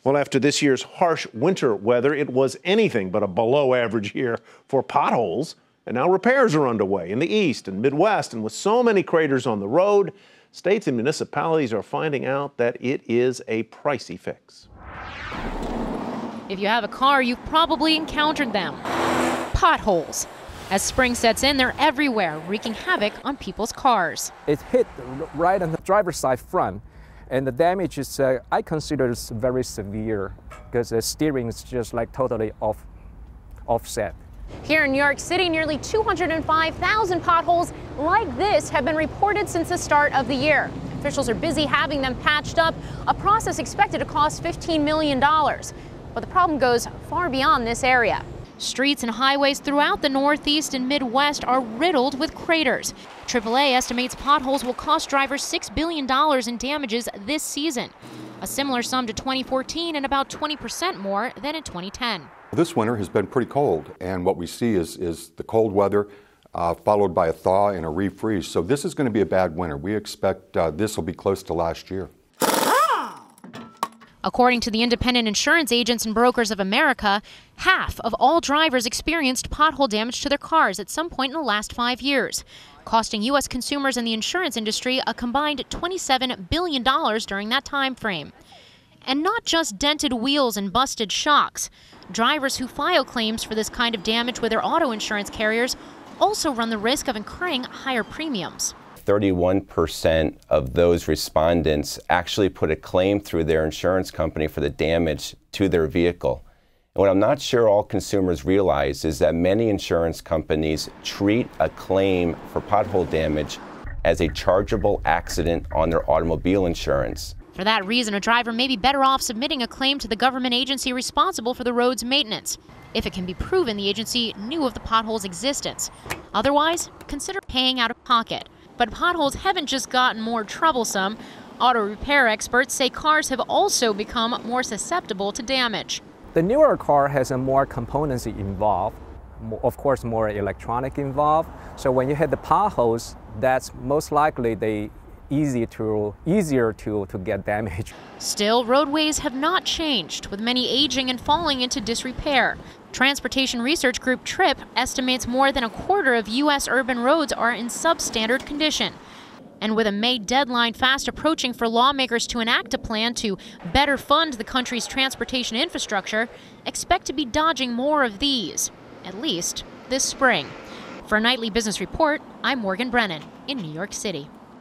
Well, after this year's harsh winter weather, it was anything but a below average year for potholes. And now repairs are underway in the East and Midwest. And with so many craters on the road, states and municipalities are finding out that it is a pricey fix. If you have a car, you've probably encountered them. Potholes. As spring sets in, they're everywhere, wreaking havoc on people's cars. It hit right on the driver's side front, and the damage is, I consider, is very severe because the steering is just like totally offset. Here in New York City, nearly 205,000 potholes like this have been reported since the start of the year. Officials are busy having them patched up, a process expected to cost $15 million. But the problem goes far beyond this area. Streets and highways throughout the Northeast and Midwest are riddled with craters. AAA estimates potholes will cost drivers $6 billion in damages this season, a similar sum to 2014 and about 20% more than in 2010. This winter has been pretty cold, and what we see is the cold weather followed by a thaw and a refreeze. So this is going to be a bad winter. We expect this will be close to last year. According to the Independent Insurance Agents and Brokers of America, half of all drivers experienced pothole damage to their cars at some point in the last 5 years, costing U.S. consumers and the insurance industry a combined $27 billion during that time frame. And not just dented wheels and busted shocks. Drivers who file claims for this kind of damage with their auto insurance carriers also run the risk of incurring higher premiums. 31% of those respondents actually put a claim through their insurance company for the damage to their vehicle. And what I'm not sure all consumers realize is that many insurance companies treat a claim for pothole damage as a chargeable accident on their automobile insurance. For that reason, a driver may be better off submitting a claim to the government agency responsible for the road's maintenance, if it can be proven the agency knew of the pothole's existence. Otherwise, consider paying out of pocket. But potholes haven't just gotten more troublesome. Auto repair experts say cars have also become more susceptible to damage. The newer car has more components involved, of course more electronic involved. So when you hit the potholes, that's most likely easier to get damage. Still, roadways have not changed, with many aging and falling into disrepair. Transportation research group TRIP estimates more than a quarter of U.S. urban roads are in substandard condition. And with a May deadline fast approaching for lawmakers to enact a plan to better fund the country's transportation infrastructure, expect to be dodging more of these, at least this spring. For a Nightly Business Report, I'm Morgan Brennan in New York City.